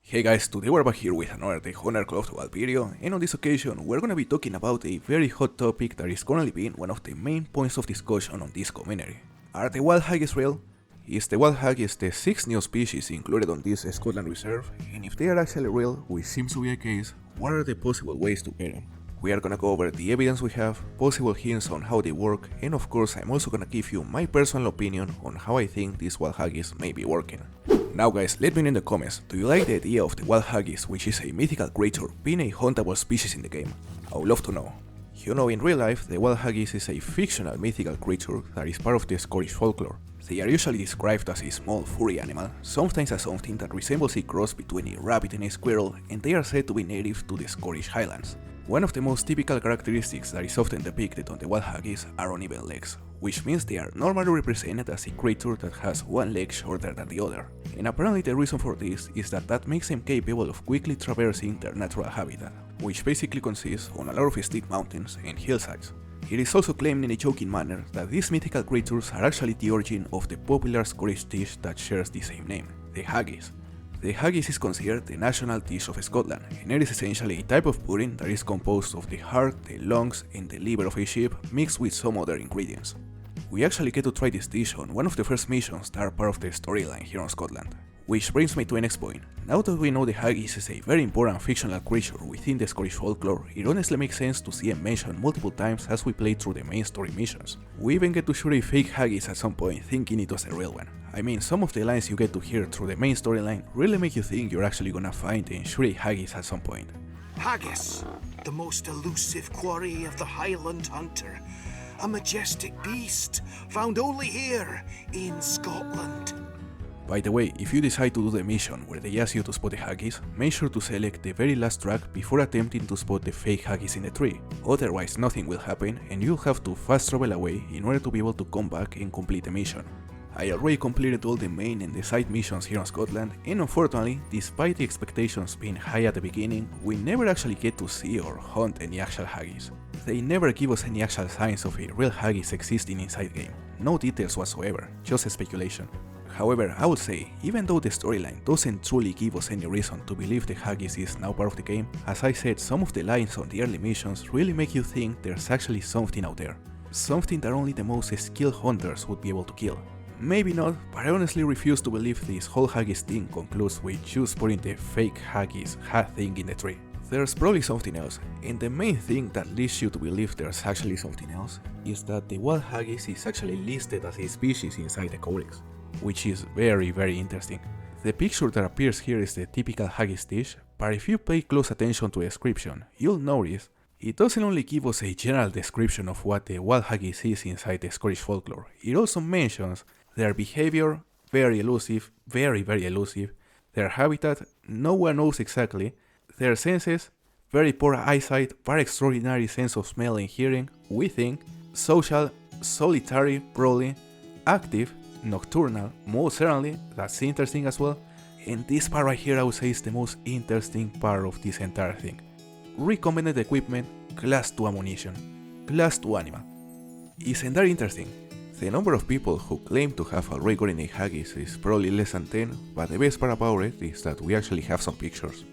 Hey guys, today we're back here with another theHunter Call of Duty video, and on this occasion we're gonna be talking about a very hot topic that is currently being one of the main points of discussion on this community. Are the wild haggis real? Is the wild haggis the 6th new species included on this Scotland reserve? And if they are actually real, which seems to be the case, what are the possible ways to get them? We are gonna go over the evidence we have, possible hints on how they work, and of course I'm also gonna give you my personal opinion on how I think these wild haggis may be working. Now guys, let me know in the comments, do you like the idea of the wild haggis, which is a mythical creature, being a huntable species in the game? I would love to know. You know, in real life, the wild haggis is a fictional mythical creature that is part of the Scottish folklore. They are usually described as a small furry animal, sometimes as something that resembles a cross between a rabbit and a squirrel, and they are said to be native to the Scottish Highlands. One of the most typical characteristics that is often depicted on the wild haggis are uneven legs, which means they are normally represented as a creature that has one leg shorter than the other. And apparently the reason for this is that makes them capable of quickly traversing their natural habitat, which basically consists on a lot of steep mountains and hillsides. It is also claimed in a joking manner that these mythical creatures are actually the origin of the popular Scottish dish that shares the same name, the haggis. The haggis is considered the national dish of Scotland, and it is essentially a type of pudding that is composed of the heart, the lungs, and the liver of a sheep mixed with some other ingredients. We actually get to try this dish on one of the first missions that are part of the storyline here in Scotland. Which brings me to the next point. Now that we know the haggis is a very important fictional creature within the Scottish folklore, it honestly makes sense to see it mentioned multiple times as we play through the main story missions. We even get to shoot a fake haggis at some point, thinking it was a real one. I mean, some of the lines you get to hear through the main storyline really make you think you're actually gonna find and shoot a haggis at some point. Haggis, the most elusive quarry of the Highland hunter. A majestic beast, found only here in Scotland. By the way, if you decide to do the mission where they ask you to spot the haggis, make sure to select the very last track before attempting to spot the fake haggis in the tree, otherwise nothing will happen and you'll have to fast travel away in order to be able to come back and complete the mission. I already completed all the main and the side missions here in Scotland, and unfortunately, despite the expectations being high at the beginning, we never actually get to see or hunt any actual haggis. They never give us any actual signs of a real haggis existing inside the game, no details whatsoever, just speculation. However, I would say, even though the storyline doesn't truly give us any reason to believe the haggis is now part of the game, as I said, some of the lines on the early missions really make you think there's actually something out there. Something that only the most skilled hunters would be able to kill. Maybe not, but I honestly refuse to believe this whole haggis thing concludes with just putting the fake haggis hat thing in the tree. There's probably something else, and the main thing that leads you to believe there's actually something else is that the wild haggis is actually listed as a species inside the codex, which is very interesting. The picture that appears here is the typical haggis dish, but if you pay close attention to the description, you'll notice it doesn't only give us a general description of what the wild haggis is inside the Scottish folklore, it also mentions their behavior, very elusive, very elusive, their habitat, no one knows exactly, their senses, very poor eyesight but extraordinary sense of smell and hearing, we think, social, solitary, probably, active, nocturnal, most certainly, that's interesting as well, and this part right here I would say is the most interesting part of this entire thing. Recommended equipment, class 2 ammunition, class 2 animal. Isn't that interesting? The number of people who claim to have already gotten a haggis is probably less than 10, but the best part about it is that we actually have some pictures.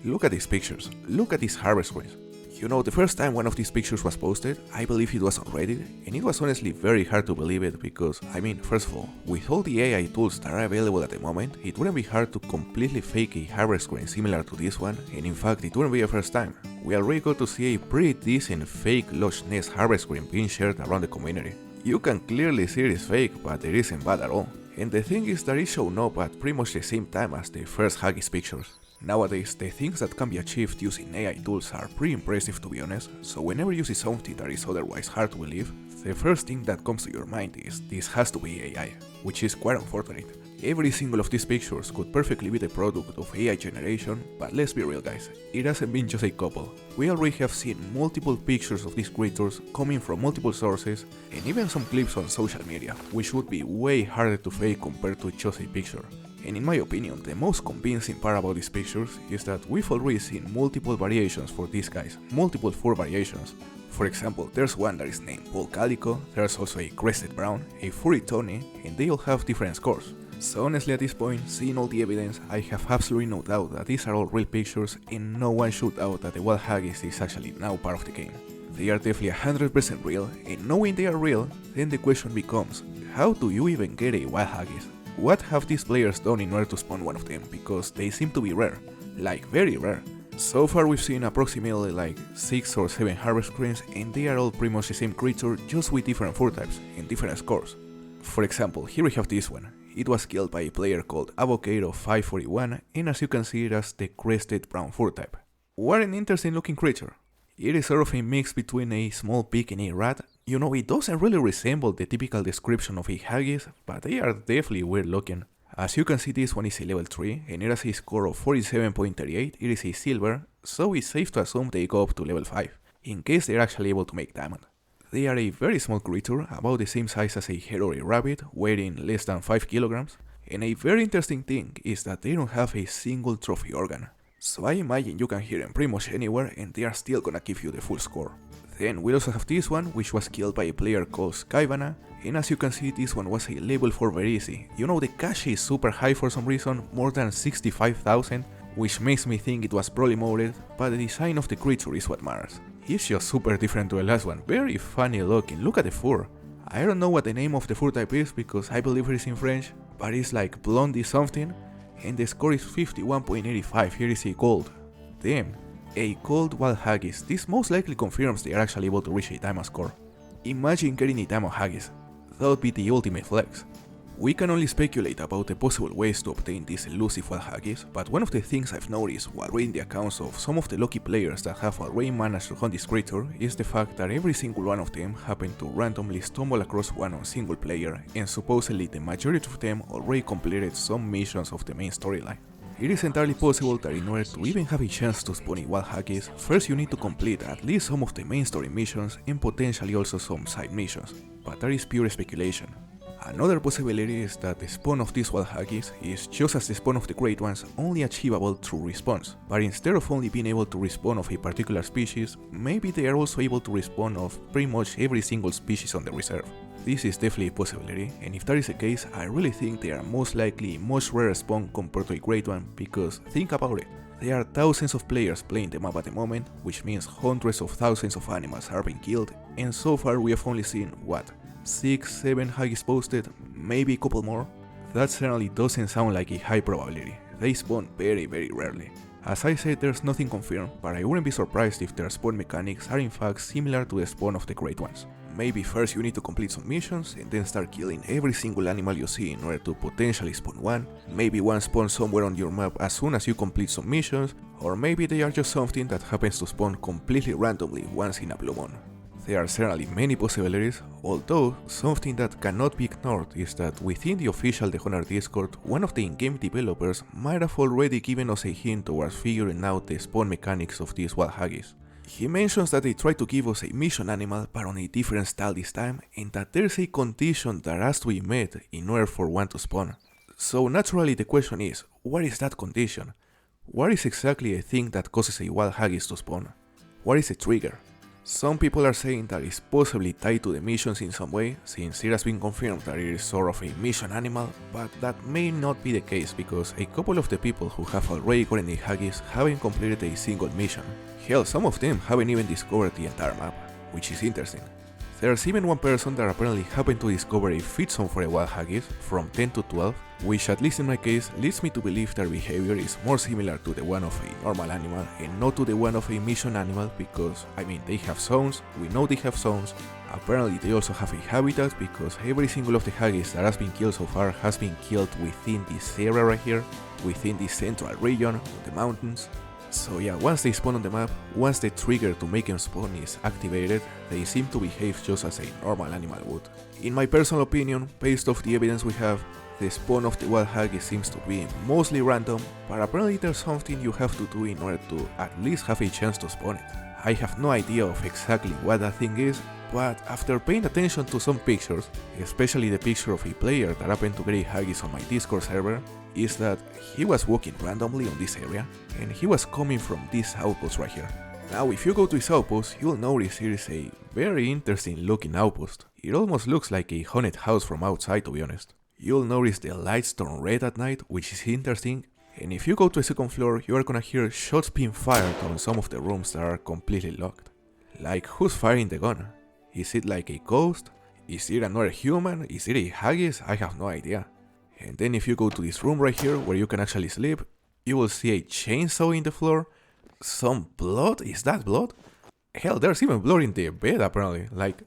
Look at these pictures, look at these harvest screens. You know, the first time one of these pictures was posted, I believe it was on Reddit, and it was honestly very hard to believe it because, I mean, first of all, with all the AI tools that are available at the moment, it wouldn't be hard to completely fake a harvest screen similar to this one, and in fact it wouldn't be the first time. We already got to see a pretty decent fake Loch Ness harvest screen being shared around the community. You can clearly see it is fake, but it isn't bad at all. And the thing is that it showed up at pretty much the same time as the first haggis pictures. Nowadays, the things that can be achieved using AI tools are pretty impressive to be honest, so whenever you see something that is otherwise hard to believe, the first thing that comes to your mind is this has to be AI, which is quite unfortunate. Every single of these pictures could perfectly be the product of AI generation, but let's be real guys, it hasn't been just a couple. We already have seen multiple pictures of these creatures coming from multiple sources, and even some clips on social media, which would be way harder to fake compared to just a picture. And in my opinion, the most convincing part about these pictures is that we've already seen multiple variations for these guys, multiple fur variations. For example, there's one that is named Paul Calico, there's also a Crested Brown, a Furry Tony, and they all have different scores. So honestly at this point, seeing all the evidence, I have absolutely no doubt that these are all real pictures and no one should doubt that the wild haggis is actually now part of the game. They are definitely 100% real, and knowing they are real, then the question becomes, how do you even get a wild haggis? What have these players done in order to spawn one of them, because they seem to be rare, like very rare. So far we've seen approximately like 6 or 7 harvest screens, and they are all pretty much the same creature, just with different fur types and different scores. For example, here we have this one. It was killed by a player called Avocado541, and as you can see it has the crested brown fur type. What an interesting looking creature. It is sort of a mix between a small pig and a rat. You know, it doesn't really resemble the typical description of a haggis, but they are definitely weird looking. As you can see, this one is a level 3, and it has a score of 47.38, it is a silver, so it's safe to assume they go up to level 5, in case they're actually able to make diamond. They are a very small creature, about the same size as a hare or a rabbit, weighing less than 5 kilograms, and a very interesting thing is that they don't have a single trophy organ. So I imagine you can hear them pretty much anywhere and they are still gonna give you the full score. Then we also have this one, which was killed by a player called Skybana, and as you can see this one was a level 4 very easy. You know, the cache is super high for some reason, more than 65,000, which makes me think it was probably modded, but the design of the creature is what matters. He's just super different to the last one, very funny looking, look at the fur. I don't know what the name of the fur type is because I believe it is in French, but it's like blondie something, and the score is 51.85, here is a gold. Damn, a gold wild haggis, this most likely confirms they are actually able to reach a diamond score. Imagine getting a diamond haggis, that would be the ultimate flex. We can only speculate about the possible ways to obtain these elusive wild haggis, but one of the things I've noticed while reading the accounts of some of the lucky players that have already managed to hunt this creature is the fact that every single one of them happened to randomly stumble across one on single player, and supposedly the majority of them already completed some missions of the main storyline. It is entirely possible that in order to even have a chance to spawn a wild haggis, first you need to complete at least some of the main story missions and potentially also some side missions, but that is pure speculation. Another possibility is that the spawn of these wild haggis is just as the spawn of the great ones, only achievable through respawns, but instead of only being able to respawn of a particular species, maybe they are also able to respawn of pretty much every single species on the reserve. This is definitely a possibility, and if that is the case, I really think they are most likely a much rarer spawn compared to a great one, because think about it. There are thousands of players playing the map at the moment, which means hundreds of thousands of animals are being killed, and so far we have only seen, what, 6-7 haggis posted, maybe a couple more? That certainly doesn't sound like a high probability, they spawn very rarely. As I said, there's nothing confirmed, but I wouldn't be surprised if their spawn mechanics are in fact similar to the spawn of the great ones. Maybe first you need to complete some missions and then start killing every single animal you see in order to potentially spawn one, maybe one spawns somewhere on your map as soon as you complete some missions, or maybe they are just something that happens to spawn completely randomly once in a blue moon. There are certainly many possibilities, although something that cannot be ignored is that within the official theHunter Discord, one of the in-game developers might have already given us a hint towards figuring out the spawn mechanics of these wild haggis. He mentions that they try to give us a mission animal but on a different style this time, and that there's a condition that has to be met in order for one to spawn. So naturally the question is, what is that condition? What is exactly the thing that causes a wild haggis to spawn? What is the trigger? Some people are saying that it's possibly tied to the missions in some way, since it has been confirmed that it is sort of a mission animal, but that may not be the case because a couple of the people who have already gotten a haggis haven't completed a single mission. Hell, some of them haven't even discovered the entire map, which is interesting. There's even one person that apparently happened to discover a fit zone for a wild haggis from 10 to 12, which at least in my case leads me to believe their behavior is more similar to the one of a normal animal and not to the one of a mission animal because, I mean, they have zones, we know they have zones, apparently they also have a habitat because every single of the haggis that has been killed so far has been killed within this area right here, within this central region, the mountains. So yeah, once they spawn on the map, once the trigger to make them spawn is activated, they seem to behave just as a normal animal would. In my personal opinion, based off the evidence we have, the spawn of the wild haggis seems to be mostly random, but apparently there's something you have to do in order to at least have a chance to spawn it. I have no idea of exactly what that thing is, but after paying attention to some pictures, especially the picture of a player that happened to get a haggis on my Discord server, is that he was walking randomly on this area, and he was coming from this outpost right here. Now if you go to this outpost, you'll notice here is a very interesting looking outpost. It almost looks like a haunted house from outside, to be honest. You'll notice the lights turn red at night, which is interesting, and if you go to the second floor, you are gonna hear shots being fired on some of the rooms that are completely locked. Like, who's firing the gun? Is it like a ghost? Is it another human? Is it a Haggis? I have no idea. And then if you go to this room right here where you can actually sleep, you will see a chainsaw in the floor. Some blood? Is that blood? Hell, there's even blood in the bed apparently. Like,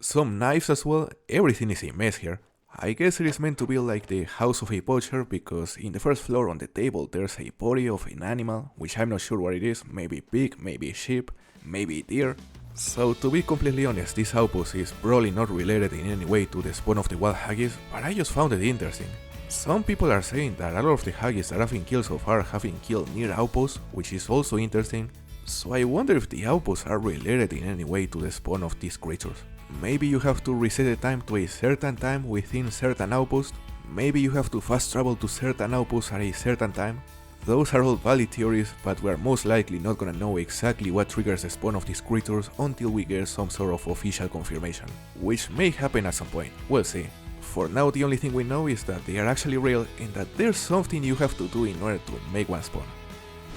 some knives as well. Everything is a mess here. I guess it is meant to be like the house of a butcher, because in the first floor on the table there's a body of an animal, which I'm not sure what it is, maybe pig, maybe sheep, maybe deer. So to be completely honest, this outpost is probably not related in any way to the spawn of the wild haggis, but I just found it interesting. Some people are saying that a lot of the haggis that have been killed so far have been killed near outposts, which is also interesting, so I wonder if the outposts are related in any way to the spawn of these creatures. Maybe you have to reset the time to a certain time within certain outposts, maybe you have to fast travel to certain outposts at a certain time. Those are all valid theories, but we are most likely not gonna know exactly what triggers the spawn of these creatures until we get some sort of official confirmation, which may happen at some point, we'll see. For now, the only thing we know is that they are actually real and that there's something you have to do in order to make one spawn.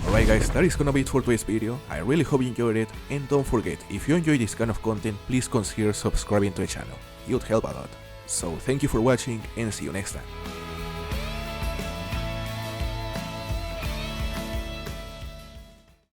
Alright guys, that is gonna be it for today's video. I really hope you enjoyed it, and don't forget, if you enjoy this kind of content, please consider subscribing to the channel. It would help a lot. So thank you for watching, and see you next time.